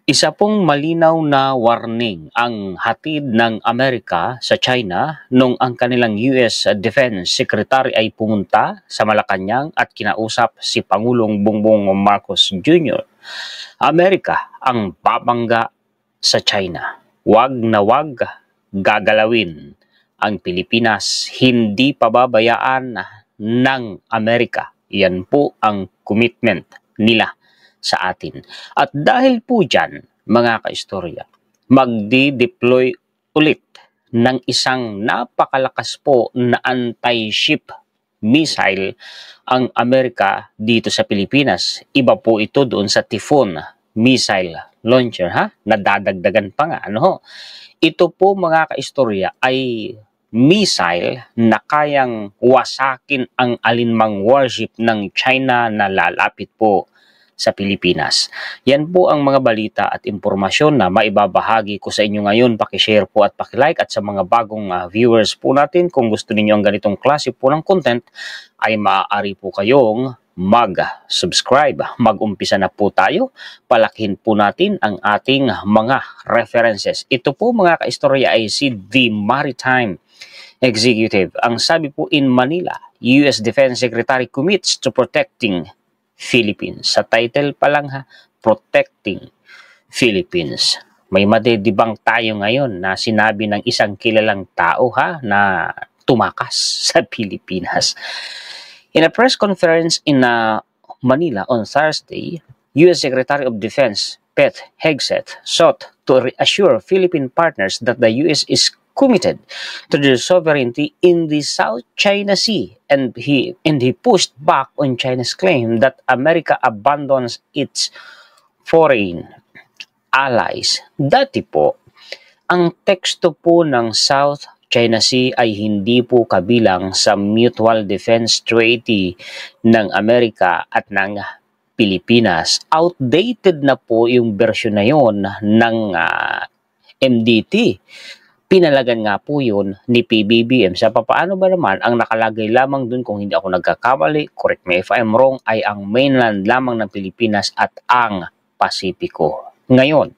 Isa pong malinaw na warning ang hatid ng Amerika sa China nung ang kanilang US Defense Secretary ay pumunta sa Malacanang at kinausap si Pangulong Bongbong Marcos Jr. Amerika ang babangga sa China. Wag na wag gagalawin ang Pilipinas, hindi pababayaan ng Amerika. Yan po ang commitment nila sa atin. At dahil po dyan, mga kaistorya, magdi-deploy ulit ng isang napakalakas po na anti-ship missile ang Amerika dito sa Pilipinas. Iba po ito doon sa Typhoon missile launcher, nadadagdagan pa nga. Ito po, mga kaistorya, ay missile na kayang wasakin ang alinmang warship ng China na lalapit po sa Pilipinas. Yan po ang mga balita at impormasyon na maibabahagi ko sa inyo ngayon. Pakishare po at pakilike, at sa mga bagong viewers po natin, kung gusto niyo ang ganitong klase po ng content, ay maaari po kayong mag-subscribe. Mag-umpisa na po tayo. Palakihin po natin ang ating mga references. Ito po, mga kaistorya, ay si The Maritime Executive. Ang sabi po, in Manila, US Defense Secretary commits to protecting Philippines. Sa title pa lang, Protecting Philippines. May madedibang tayo ngayon na sinabi ng isang kilalang tao na tumakas sa Pilipinas. In a press conference in Manila on Thursday, U.S. Secretary of Defense Pete Hegseth sought to reassure Philippine partners that the U.S. is committed to their sovereignty in the South China Sea, and he pushed back on China's claim that America abandons its foreign allies. Dati po, ang teksto po ng South China Sea ay hindi po kabilang sa Mutual Defense Treaty ng Amerika at ng Pilipinas. Outdated na po yung version na yon ng MDT. Pinalagan nga po yun ni PBBM. Sa papaano ba naman, ang nakalagay lamang dun, kung hindi ako nagkakamali, correct me if I'm wrong, ay ang mainland lamang ng Pilipinas at ang Pasipiko. Ngayon,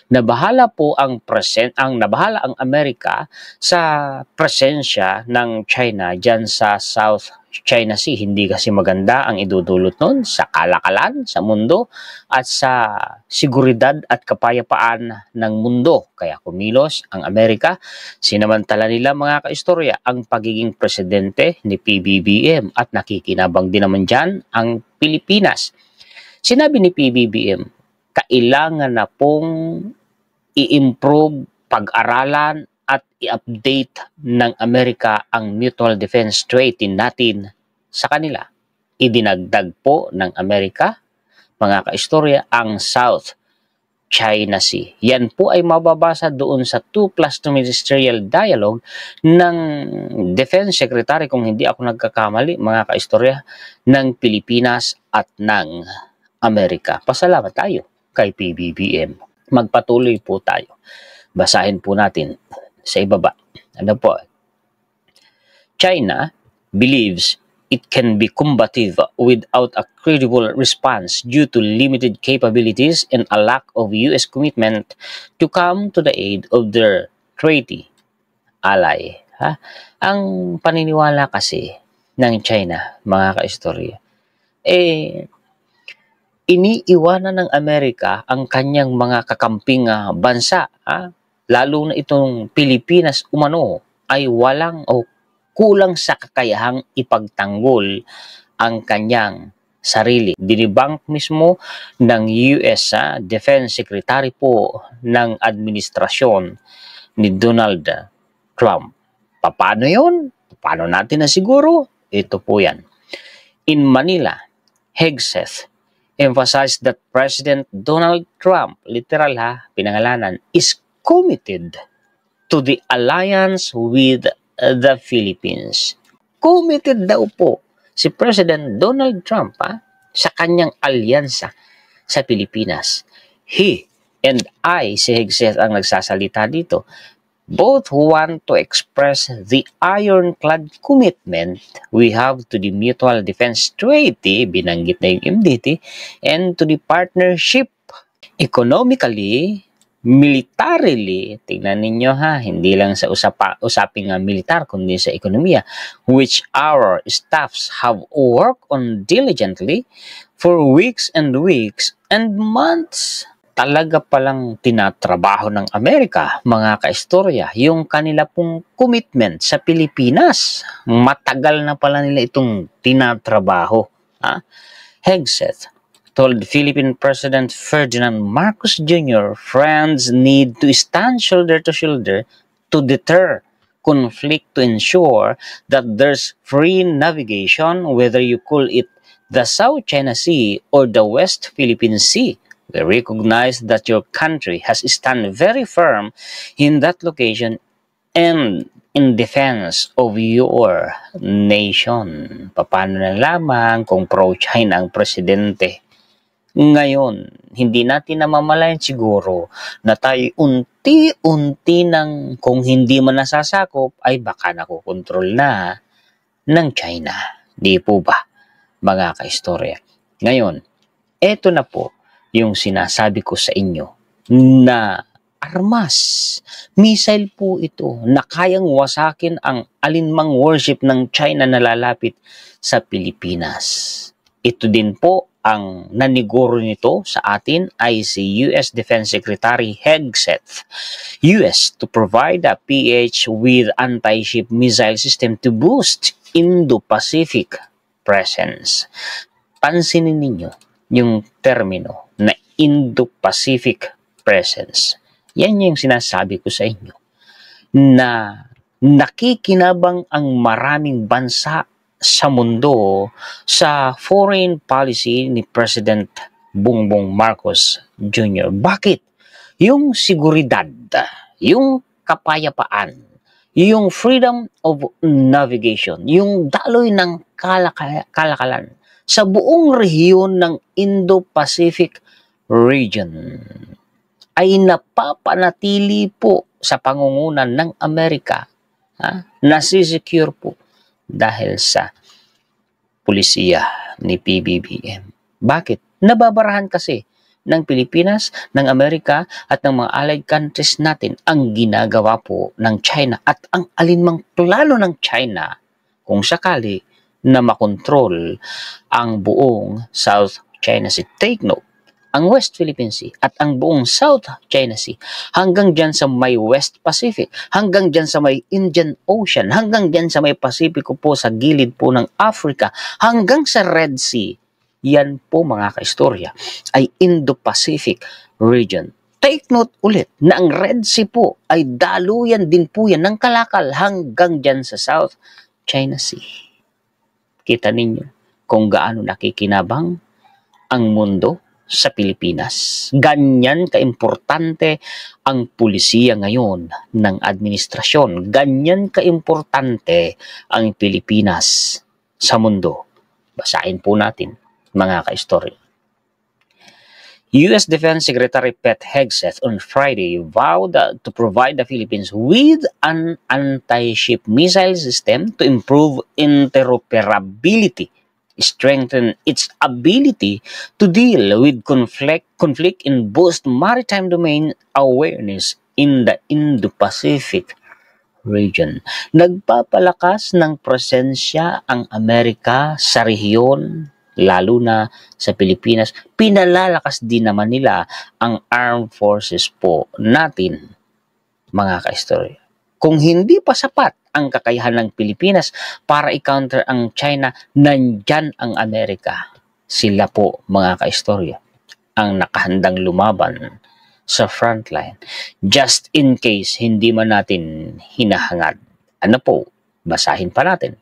nabahala ang Amerika sa presensya ng China dyan sa South China Sea. Hindi kasi maganda ang idudulot nun sa kalakalan sa mundo at sa seguridad at kapayapaan ng mundo. Kaya kumilos ang Amerika. Sinamantala nila, mga kaistorya, ang pagiging presidente ni PBBM, at nakikinabang din naman dyan ang Pilipinas. Sinabi ni PBBM, kailangan na pong i-improve, pag-aralan at i-update ng Amerika ang Mutual Defense Treaty natin sa kanila. Idinagdag po ng Amerika, mga kaistorya, ang South China Sea. Yan po ay mababasa doon sa 2+2 Ministerial Dialogue ng Defense Secretary, kung hindi ako nagkakamali, mga kaistorya, ng Pilipinas at ng Amerika. Pasalamat tayo kay PBBM. Magpatuloy po tayo. Basahin po natin sa ibaba. Ano po? China believes it can be combative without a credible response due to limited capabilities and a lack of U.S. commitment to come to the aid of their treaty ally. Ang paniniwala kasi ng China, mga kaistorya, iniiwanan ng Amerika ang kanyang mga kakamping bansa, lalo na itong Pilipinas umano, ay walang o kulang sa kakayahang ipagtanggol ang kanyang sarili. Dinibank mismo ng US Defense Secretary po ng administrasyon ni Donald Trump. Paano yun? Paano natin na siguro? Ito po yan. In Manila, Hegseth emphasized that President Donald Trump, literal pinangalanan, is committed to the alliance with the Philippines. Committed daw po si President Donald Trump sa kanyang alyansa sa Pilipinas. He and I, si Hegseth ang nagsasalita dito, both want to express the ironclad commitment we have to the Mutual Defense Treaty, binanggit na yung MDT, and to the partnership Economically, militarily, tingnan ninyo ha, hindi lang sa usaping militar, kundi sa ekonomiya, which our staffs have worked on diligently for weeks and months. Talaga palang tinatrabaho ng Amerika, mga kaistorya, yung kanila pong commitment sa Pilipinas. Matagal na pala nila itong tinatrabaho. Ha? Hegseth told Philippine President Ferdinand Marcos Jr., friends need to stand shoulder to shoulder to deter conflict, to ensure that there's free navigation, whether you call it the South China Sea or the West Philippine Sea. We recognize that your country has stand very firm in that location and in defense of your nation. Paano na lamang kung pro-China ang presidente? Ngayon, hindi natin namamalayan siguro na tayo unti-unti nang kung hindi man nasasakop ay baka nakokontrol na ng China. Di po ba, mga kaistorya? Ngayon, eto na po yung sinasabi ko sa inyo na armas, missile po ito na kayang wasakin ang alinmang warship ng China na lalapit sa Pilipinas. Ito din po ang naniguro nito sa atin ay si US Defense Secretary Hegseth. US to provide a PH with anti-ship missile system to boost Indo-Pacific presence. Pansinin ninyo yung termino na Indo-Pacific presence. Yan yung sinasabi ko sa inyo na nakikinabang ang maraming bansa sa mundo sa foreign policy ni President Bongbong Marcos Jr. Bakit? Yung seguridad, yung kapayapaan, yung freedom of navigation, yung daloy ng kalakalan sa buong rehiyon ng Indo-Pacific region ay napapanatili po sa pangungunan ng Amerika, nasisecure po dahil sa pulisiya ni PBBM. Bakit? Nababarahan kasi ng Pilipinas, ng Amerika at ng mga allied countries natin ang ginagawa po ng China at ang alinmang plano ng China kung sakali na makontrol ang buong South China Sea. Take note, ang West Philippine Sea at ang buong South China Sea hanggang dyan sa may West Pacific, hanggang dyan sa may Indian Ocean, hanggang dyan sa may Pacifico po sa gilid po ng Africa, hanggang sa Red Sea, yan po mga kaistorya ay Indo-Pacific region. Take note ulit na ang Red Sea po ay daluyan din po yan ng kalakal hanggang dyan sa South China Sea. Kita ninyo kung gaano nakikinabang ang mundo sa Pilipinas. Ganyan kaimportante ang pulisiya ngayon ng administrasyon. Ganyan kaimportante ang Pilipinas sa mundo. Basahin po natin, mga kaistorya. US Defense Secretary Pete Hegseth on Friday vowed to provide the Philippines with an anti-ship missile system to improve interoperability, strengthen its ability to deal with conflict and boost maritime domain awareness in the Indo-Pacific region. Nagpapalakas ng presensya ang Amerika sa rehiyon, lalo na sa Pilipinas. Pinalalakas din naman nila ang armed forces po natin, mga kaistorya. Kung hindi pa sapat ang kakayahan ng Pilipinas para i-counter ang China, nandyan ang Amerika. Sila po, mga kaistorya, ang nakahandang lumaban sa frontline. Just in case hindi man natin hinahangad. Ano po? Basahin pa natin.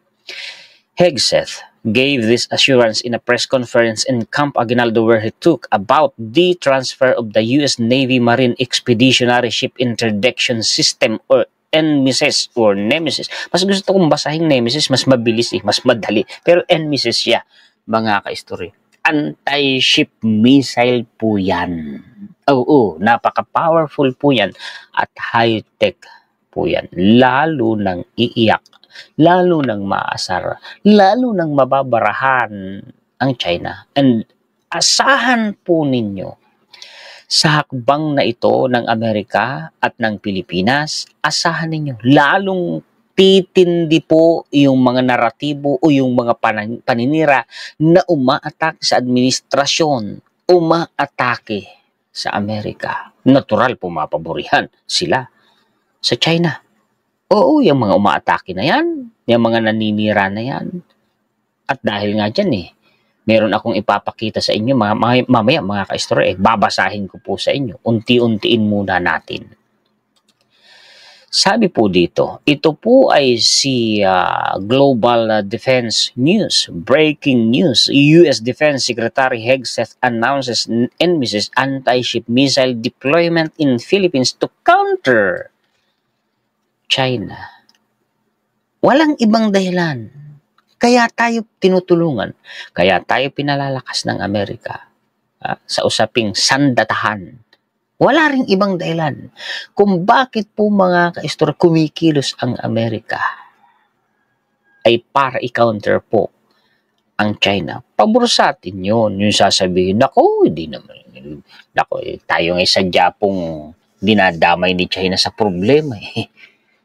Hegseth gave this assurance in a press conference in Camp Aguinaldo where he talked about the transfer of the U.S. Navy Marine Expeditionary Ship Interdiction System or NMISS or Nemesis. Mas gusto kong basahin Nemesis, mas mabilis mas madali. Pero NMISS siya, mga kaistorya. Anti-ship missile po yan. Oo, napaka-powerful po yan at high-tech po yan. Lalo nang iiyak, lalo nang maasar, lalo nang mababarahan ang China. And asahan po ninyo Sa hakbang na ito ng Amerika at ng Pilipinas, asahan ninyo, lalong titindi po yung mga naratibo o yung mga paninira na umaatake sa administrasyon, umaatake sa Amerika. Natural, pumapaborihan sila sa China. Oo, yung mga umaatake na yan, yung mga naninira na yan. At dahil nga dyan meron akong ipapakita sa inyo mamaya mga ka-istorya, babasahin ko po sa inyo. Unti-untiin muna natin. Sabi po dito, ito po ay si Global Defense News. Breaking news, U.S. Defense Secretary Hegseth announces NMISS anti-ship missile deployment in Philippines to counter China. Walang ibang dahilan. Kaya tayo tinutulungan, kaya tayo pinalalakas ng Amerika sa usaping sandatahan. Wala ring ibang dahilan kung bakit po mga ka-istorya kumikilos ang Amerika ay para i-counter po ang China. Pabor sa atin yun. Yung sasabihin, nako, hindi naman. Nako, tayo ngay sadya pong dinadamay ni China sa problema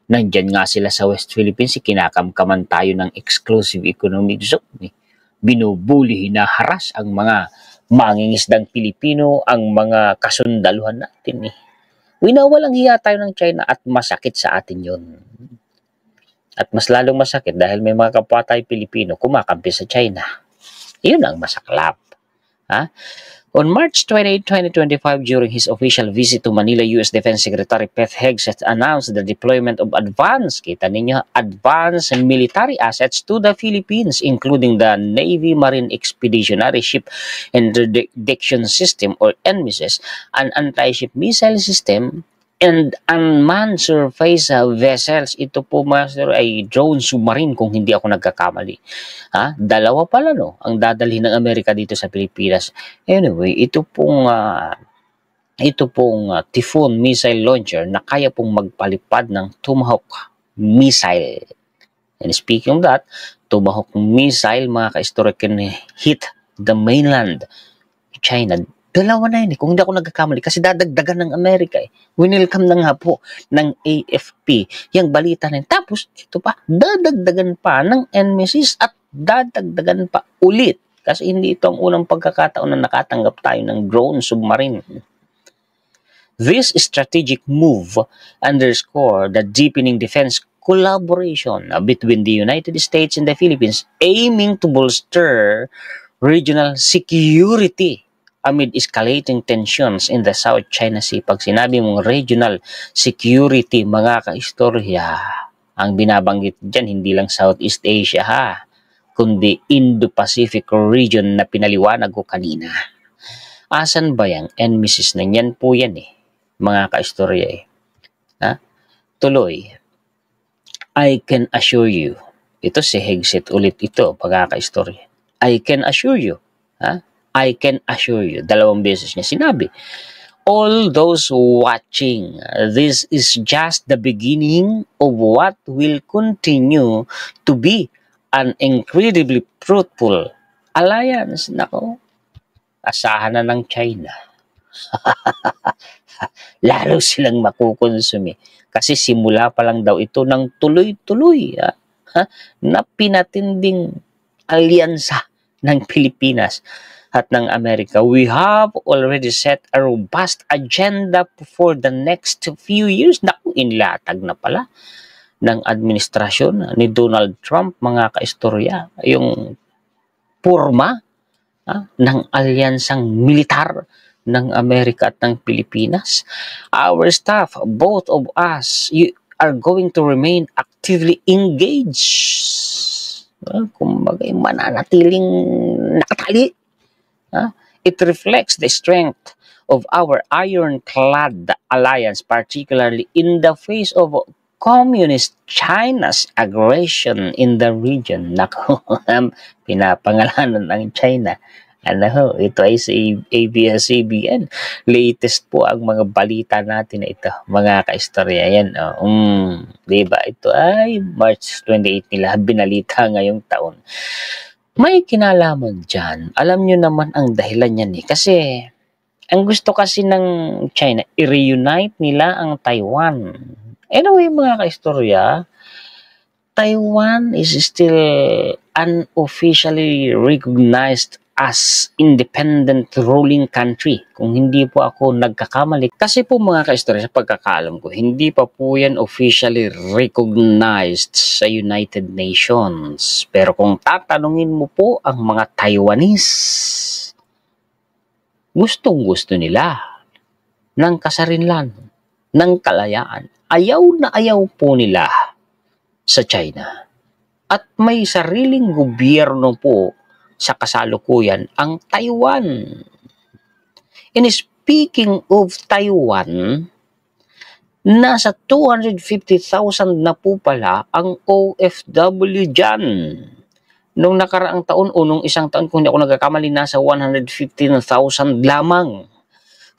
Nandyan nga sila sa West Philippines, kinakamkaman tayo ng exclusive economic zone. Binubuli, hinaharas ang mga mangingisdang Pilipino, ang mga kasundaluhan natin. Winawalang hiya tayo ng China at masakit sa atin yun. At mas lalong masakit dahil may mga kapwa tayo Pilipino kumakampi sa China. Yun ang masaklap. On March 28, 2025, during his official visit to Manila, U.S. Defense Secretary Pete Hegseth announced the deployment of advanced military assets to the Philippines, including the Navy Marine Expeditionary Ship Interdiction System or NMISS, an anti-ship missile system, and unmanned surface vessels. Ito po ay drone submarine kung hindi ako nagkakamali. Dalawa pala ang dadalhin ng Amerika dito sa Pilipinas. Anyway, ito pong Typhoon missile launcher na kaya pong magpalipad ng Tomahawk missile. And speaking of that, Tomahawk missile mga ka-istorya can hit the mainland China. Dalawa na yun kung hindi ako nagkakamali kasi dadagdagan ng Amerika Winelcome na nga po ng AFP yung balita na yun. Tapos ito pa, dadagdagan pa ng NMISS at dadagdagan pa ulit kasi hindi ito ang unang pagkakataon na nakatanggap tayo ng drone submarine. This strategic move underscore the deepening defense collaboration between the United States and the Philippines, aiming to bolster regional security amid escalating tensions in the South China Sea. Pag sinabi mong regional security, mga ka-istorya, ang binabanggit dyan, hindi lang Southeast Asia kundi Indo-Pacific region na pinaliwanag ko kanina. Asan ba yung NMISS na yan po yan mga ka-istorya Tuloy, I can assure you, ito si Hegseth ulit ito, mga ka-istorya. I can assure you, I can assure you, dalawang beses niya sinabi, all those watching, this is just the beginning of what will continue to be an incredibly fruitful alliance. Nako, asahan na ng China. Lalo silang makukonsumi. Kasi simula pa lang daw ito ng tuloy-tuloy na pinatinding alyansa ng Pilipinas at ng Amerika. We have already set a robust agenda for the next few years. Naku, inlatag na pala ng administrasyon ni Donald Trump, mga ka-istorya, yung porma ng alyansang militar ng Amerika at ng Pilipinas. Our staff, both of us, are going to remain actively engaged. Kumbaga, mananatiling nakatali. It reflects the strength of our ironclad alliance, particularly in the face of Communist China's aggression in the region. Nako, pinapangalanan ng China. Ito ay sa ABS-CBN. Latest po ang mga balita natin na ito, mga ka-istorya. Yan, diba? Ito ay March 28 nila, binalita ngayong taon. May kinalaman dyan. Alam nyo naman ang dahilan yan kasi Ang gusto kasi ng China, i-reunite nila ang Taiwan. Anyway, mga kaistorya, Taiwan is still unofficially recognized as independent ruling country. Kung hindi po ako nagkakamali. Kasi po mga kaistorya, sa pagkakaalam ko, hindi pa po yan officially recognized sa United Nations. Pero kung tatanungin mo po ang mga Taiwanese, gustong-gusto nila ng kasarinlan, ng kalayaan. Ayaw na ayaw po nila sa China. At may sariling gobyerno po sa kasalukuyan ang Taiwan. And speaking of Taiwan, nasa 250,000 na po pala ang OFW dyan. Nung nakaraang taon o nung isang taon, kung hindi ako nagkakamali, nasa 115,000 lamang.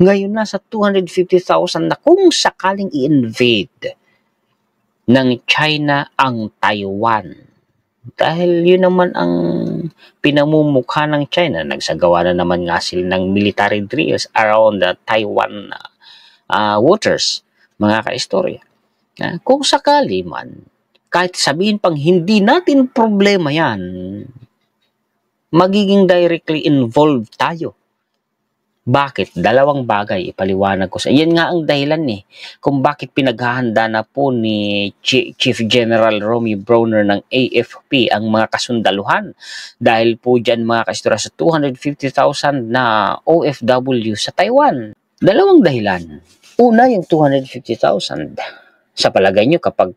Ngayon nasa 250,000 na kung sakaling i-invade ng China ang Taiwan. Dahil yun naman ang pinamumukha ng China. Nagsagawa na naman nga sila ng military drills around the Taiwan waters, mga kaistorya. Kung sakali man, kahit sabihin pang hindi natin problema yan, magiging directly involved tayo. Bakit? Dalawang bagay, ipaliwanag ko sa yan nga ang dahilan kung bakit pinaghahanda na po ni Chief General Romeo Brawner ng AFP ang mga kasundaluhan. Dahil po dyan mga kaistorya sa 250,000 na OFW sa Taiwan. Dalawang dahilan. Una, yung 250,000. Sa palagay nyo, kapag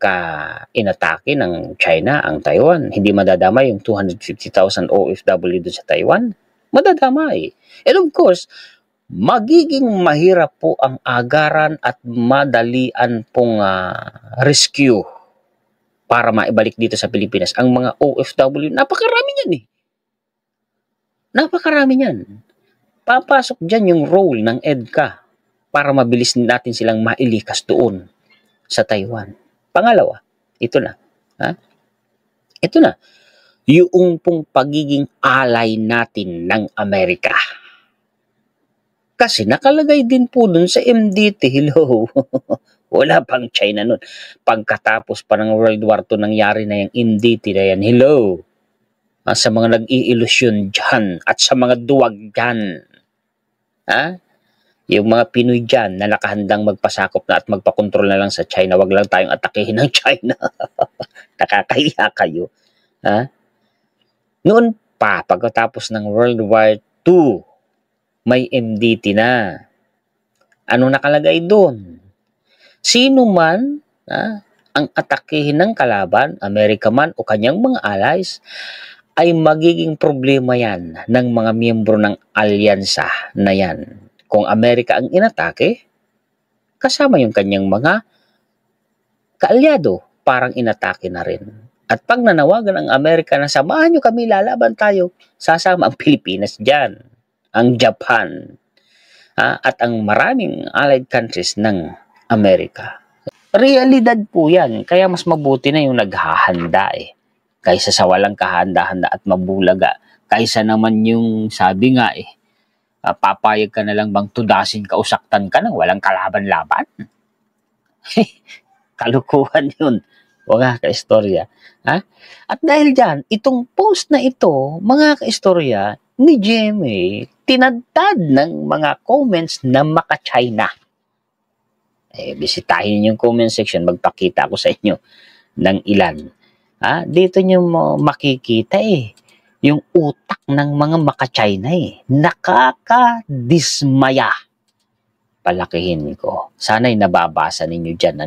inatake ng China ang Taiwan, hindi madadama yung 250,000 OFW doon sa Taiwan? Madadama And of course, magiging mahirap po ang agaran at madalian pong rescue para maibalik dito sa Pilipinas ang mga OFW. Napakarami niyan Napakarami niyan. Papasok dyan yung role ng EDCA para mabilis natin silang mailikas doon sa Taiwan. Pangalawa, ito na. Ito na. Yung pong pagiging alay natin ng Amerika. Kasi nakalagay din po dun sa MDT, hello. Wala pang China nun. Pagkatapos pa ng World War II, nangyari na yung MDT na yan, hello. Sa mga nag-iilusyon dyan at sa mga duwag dyan. Yung mga Pinoy dyan na nakahandang magpasakop na at magpakontrol na lang sa China, wag lang tayong atakehin ng China. Nakakahiya kayo. Noon pa, pagkatapos ng World War II, may MDT na. Ano nakalagay doon? Sino man ang atakehin ng kalaban, Amerika man o kanyang mga allies, ay magiging problema yan ng mga miyembro ng alyansa na yan. Kung Amerika ang inatake, kasama yung kanyang mga kaalyado, parang inatake na rin. At pag nanawagan ang Amerika na samahan nyo kami, lalaban tayo, sasama ang Pilipinas dyan, ang Japan, at ang maraming allied countries ng Amerika. Realidad po yan, kaya mas mabuti na yung naghahanda kaysa sa walang kahanda-handa at mabulaga. Kaysa naman yung sabi nga papayag ka na lang bang tudasin ka o saktan ka nang walang kalaban-laban? Kalukuhan yun. Mga kaistorya. At dahil dyan, itong post na ito, mga kaistorya, ni GMA, tinadtad ng mga comments na maka-China. Bisitahin yung comment section, magpakita ko sa inyo ng ilan. Dito nyo makikita yung utak ng mga maka-China Nakakadismaya. Palakihin ko. Sana'y nababasa ninyo dyan,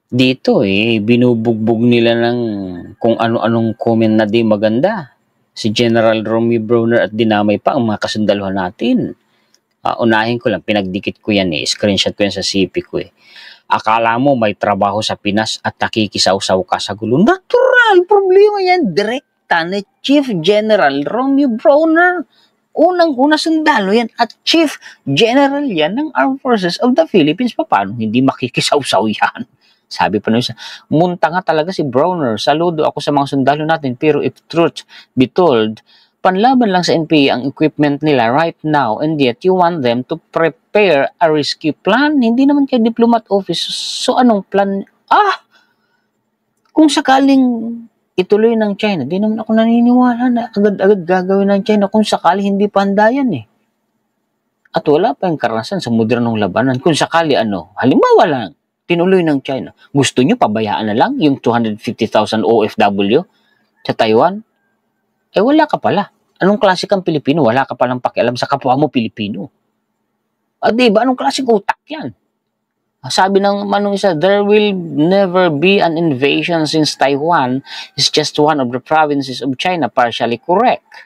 Dito binubugbog nila ng kung ano-anong comment na di maganda. Si General Romeo Brawner at dinamay pa ang mga kasundaluhan natin. Unahin ko lang, pinagdikit ko yan screenshot ko yan sa CP ko Akala mo may trabaho sa Pinas at nakikisaw-saw ka sa gulo. Natural, problema yan. Direkta ni Chief General Romeo Brawner. Unang-una sundalo yan at Chief General yan ng Armed Forces of the Philippines. Paano hindi makikisaw-saw yan? Sabi pa nung isa, munta nga talaga si Brawner. Saludo ako sa mga sundalo natin. Pero if truth be told, panlaban lang sa NPA ang equipment nila right now, and yet you want them to prepare a rescue plan? Hindi naman kayo diplomat office. So anong plan? Kung sakaling ituloy ng China, di naman ako naniniwala na agad-agad gagawin ng China kung sakali hindi pa handa yan eh. At wala pa yung karanasan sa modernong labanan. Kung sakali halimbawa lang, tinuloy ng China, gusto nyo pabayaan na lang yung 250,000 OFW sa Taiwan? Wala ka pala. Anong klase kang Pilipino? Wala ka palang pakialam sa kapwa mo Pilipino. Diba? Anong klaseng utak yan? Sabi ng manong isa, there will never be an invasion since Taiwan is just one of the provinces of China. Partially correct.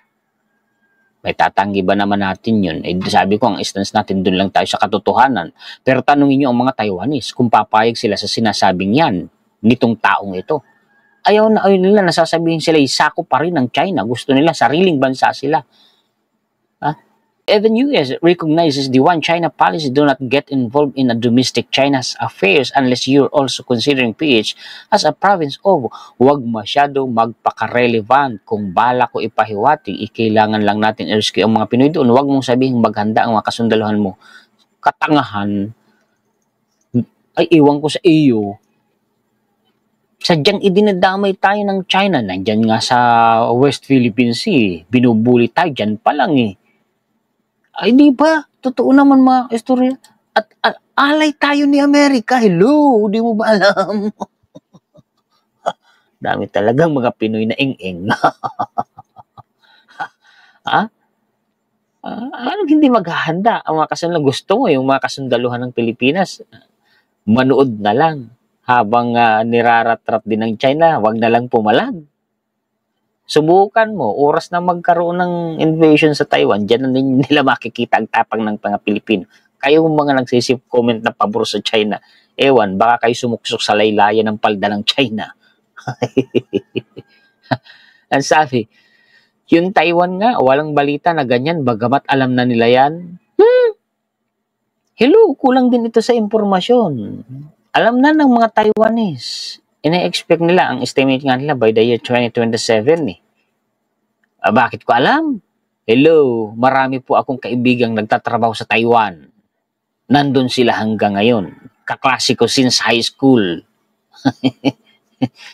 May tatanggi ba naman natin yun? Sabi ko, ang stance natin dun lang tayo sa katotohanan. Pero tanungin nyo ang mga Taiwanese kung papayag sila sa sinasabing yan, nitong taong ito. Ayaw nila, nasasabihin sila, isako pa rin ng China. Gusto nila, sariling bansa sila. Even US recognizes the one China policy. Do not get involved in a domestic China's affairs unless you're also considering PH as a province of. Huwag masyado magpaka-relevant. Kung bala ko ipahiwatig, kailangan lang natin i-rescue ang mga Pinoy doon. Huwag mong sabihin maghanda ang mga kasundaluhan mo. Katangahan. Ay, iwan ko sa iyo. Sadyang idinadamay tayo ng China. Nandyan nga sa West Philippine Sea. Binubuli tayo. Dyan pa lang eh. Ay, di ba? Totoo naman mga istorya. At alay tayo ni Amerika. Hello, di mo ba alam? Dami talagang mga Pinoy na ing-ing. Anong hindi maghahanda? Ang mga kasundaluhan, gusto mo yung mga kasundaluhan ng Pilipinas, manood na lang. Habang nirarat-rat din ng China, wag na lang pumalag. Subukan mo, oras na magkaroon ng invasion sa Taiwan, dyan na nila makikita ang tapang ng mga Pilipino. Kayo mga nagsisip comment na pabor sa China, ewan, baka kayo sumuksok sa laylayan ng palda ng China. Ang sabi, yung Taiwan nga, walang balita na ganyan, bagamat alam na nila yan. Hello, kulang din ito sa impormasyon. Alam na ng mga Taiwanese. Ina-expect nila, ang estimate nga nila by the year 2027 eh. Bakit ko alam? Hello, marami po akong kaibigang nagtatrabaho sa Taiwan. Nandun sila hanggang ngayon. Kaklase ko since high school.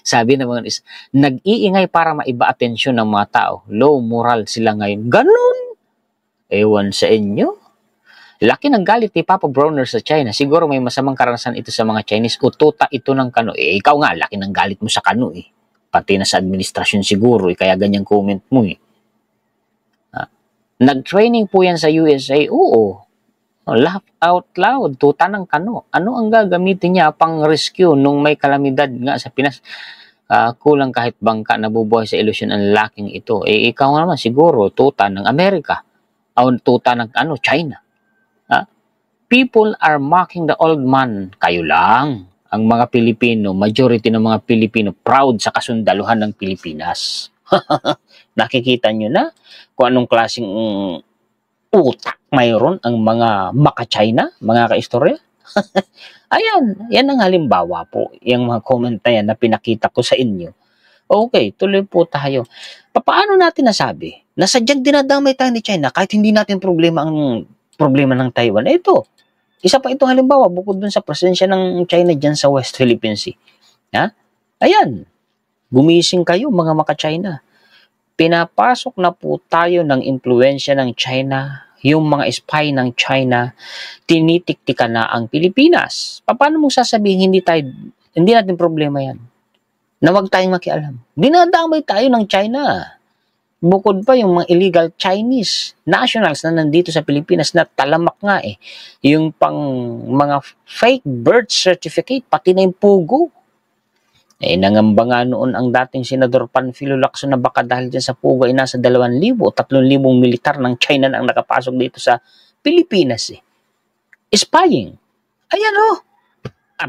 Sabi naman is, nag-iingay para maiba atensyon ng mga tao. Low moral sila ngayon. Ganun. Ewan sa inyo. Laki ng galit ni Papa Browner sa China. Siguro may masamang karanasan ito sa mga Chinese. Ututa ito ng kano. Ikaw nga, laki ng galit mo sa kano eh. Pati na sa administrasyon siguro. Kaya ganyang comment mo eh. Nag-training po yan sa USA. Oo. Laugh out loud. Tuta ng kano. Ano ang gagamitin niya pang rescue nung may kalamidad nga sa Pinas? Kulang kahit bangka nabubuhay sa ilusyon ang laking ito. Ikaw naman siguro, tuta ng Amerika. O tuta ng China. People are mocking the old man. Kayo lang. Ang mga Pilipino, majority ng mga Pilipino, proud sa kasundaluhan ng Pilipinas. Nakikita nyo na kung anong klaseng utak mayroon ang mga maka-China, mga ka-istorya. Ayan, yan ang halimbawa po. Yung mga comment na yan na pinakita ko sa inyo. Okay, tuloy po tayo. Paano natin nasabi na sadyang dinadamay tayo ni China kahit hindi natin problema ng Taiwan? Ito, isa pa itong halimbawa bukod dun sa presensya ng China dyan sa West Philippine Sea. Ayan, gumising kayo mga maka-China. Pinapasok na po tayo ng impluensya ng China, yung mga spy ng China, tinitiktika na ang Pilipinas. Paano mo sasabihin hindi natin problema yan? Na wag tayong makialam. Dinadamay tayo ng China. Bukod pa yung mga illegal Chinese nationals na nandito sa Pilipinas na talamak nga eh. Yung pang mga fake birth certificate, pati na yung pugo. Nangamba nga noon ang dating Senador Panfilo Lacson na baka dahil dyan sa pugo ay nasa 2,000 o 3,000 militar ng China na ang nakapasok dito sa Pilipinas eh. Spying. Ayan oh.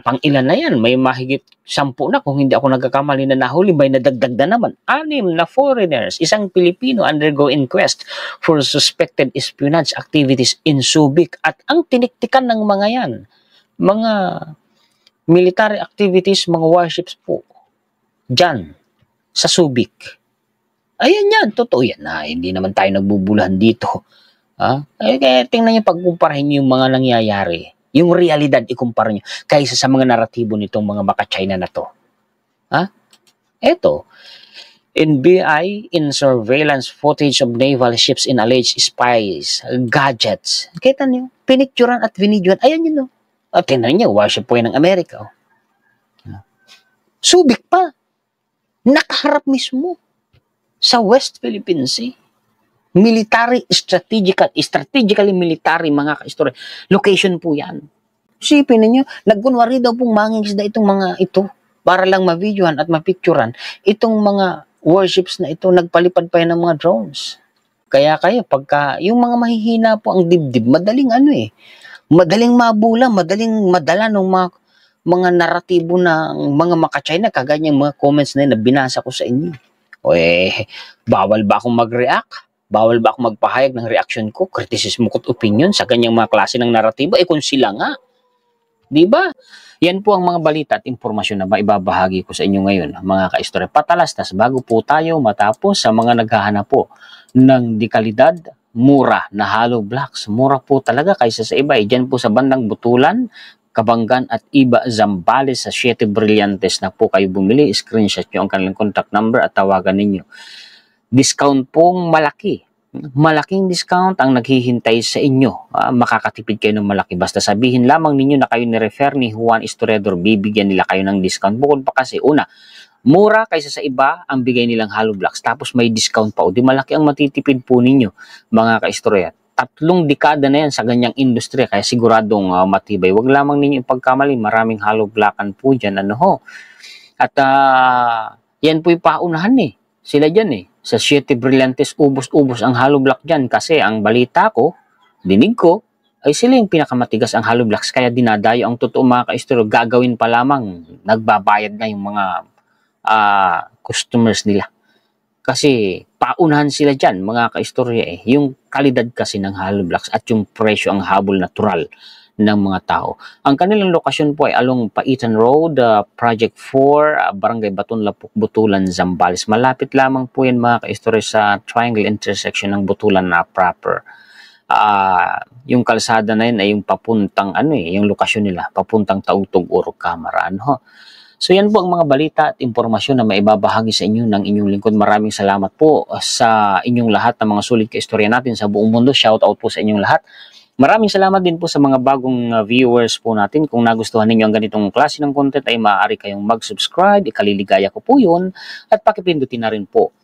Pang ilan na yan, may mahigit 10 na kung hindi ako nagkakamali na nahuli, may nadagdag na naman. 6 na foreigners, isang Pilipino undergo inquest for suspected espionage activities in Subic. At ang tiniktikan ng mga yan, mga military activities, mga warships po, dyan, sa Subic. Ayan yan, totoo yan na. Hindi naman tayo nagbubulahan dito. Kaya tingnan niyo, pagkumparahin niyo yung mga nangyayari. Yung realidad, ikumpara niyo. Kaysa sa mga naratibo nitong mga maka-China na to. Eto, NBI in surveillance footage of naval ships in alleged spies, gadgets. Kita niyo, pinicturan at vinidyoan. Ayan yun, no? At tingnan niyo, warship po yan ng Amerika. Subic pa. Nakaharap mismo sa West Philippine Sea. Military, strategically military, mga ka-istorya. Location po yan. Isipin ninyo, nagkunwari daw pong mangingisda itong mga ito para lang ma-videohan at ma-picturean itong mga warships na ito, nagpalipad pa yan ng mga drones. Kaya kayo, pagka yung mga mahihina po ang dibdib, madaling madaling mabula, madaling madala ng mga naratibo ng mga maka-China, kaganyang mga comments na yun na binasa ko sa inyo. Bawal ba akong mag-react? Bawal ba akong magpahayag ng reaction ko, kritisismo ko at opinion sa ganyang mga klase ng naratibo? Kung sila nga. Diba? Yan po ang mga balita at impormasyon na maibabahagi ko sa inyo ngayon, mga ka-istorya. Patalastas, bago po tayo matapos sa mga naghahanap po ng dekalidad, mura na hollow blocks. Mura po talaga kaysa sa iba. Diyan po sa bandang Butulan, Kabanggan at Iba, Zambales sa 7 Brillantes na po kayo bumili. Screenshot nyo ang kanilang contact number at tawagan ninyo. Discount pong malaki. Malaking discount ang naghihintay sa inyo. Makakatipid kayo ng malaki. Basta sabihin lamang ninyo na kayo ni-refer ni Juan Historiador, bibigyan nila kayo ng discount. Bukod pa kasi, una, mura kaysa sa iba ang bigay nilang hollow blocks. Tapos may discount pa. O di malaki ang matitipid po ninyo, mga ka-istorya. 3 dekada na yan sa ganyang industriya, kaya siguradong matibay. Huwag lamang ninyo ipagkamali, maraming hollow blockan po dyan. At yan po yung paunahan sila dyan Sa 7 Brillantes, ubos-ubos ang hollow block dyan kasi ang balita ko, dinig ko, ay sila yung pinakamatigas ang hollow blocks, kaya dinadayo ang totoo mga ka-istorya. Gagawin pa lamang, nagbabayad na yung mga customers nila. Kasi paunahan sila dyan, mga ka-istorya yung kalidad kasi ng hollow blocks at yung presyo ang habol natural ng mga tao. Ang kanilang lokasyon po ay along Paitan Road, Project 4, Barangay Baton-Lapuk, Butulan, Zambales. Malapit lamang po yan mga ka-istorya sa triangle intersection ng Butulan na proper. Yung kalsada na yun ay yung papuntang yung lokasyon nila, papuntang Tautog, Oro, Camara. So yan po ang mga balita at impormasyon na maibabahagi sa inyo ng inyong lingkod. Maraming salamat po sa inyong lahat ng mga sulit ka-istorya natin sa buong mundo. Shout out po sa inyong lahat. Maraming salamat din po sa mga bagong viewers po natin. Kung nagustuhan ninyo ang ganitong klase ng content ay maaari kayong mag-subscribe. Ikaliligaya ko po yun. At pakipindutin na rin po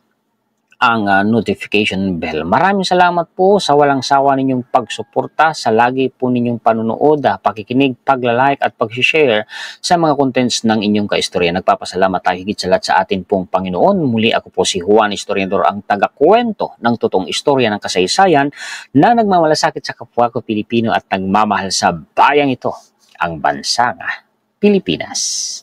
ang notification bell. Maraming salamat po sa walang sawa ninyong pagsuporta, sa lagi po ninyong panunood, pakikinig, pagla-like at pag-share sa mga contents ng inyong kaistorya. Nagpapasalamat tayo higit sa lahat sa atin pong Panginoon. Muli ako po si Juan Historiador, ang taga-kwento ng totoong istorya ng kasaysayan na nagmamalasakit sa kapwa ko Pilipino at nagmamahal sa bayang ito, ang bansang Pilipinas.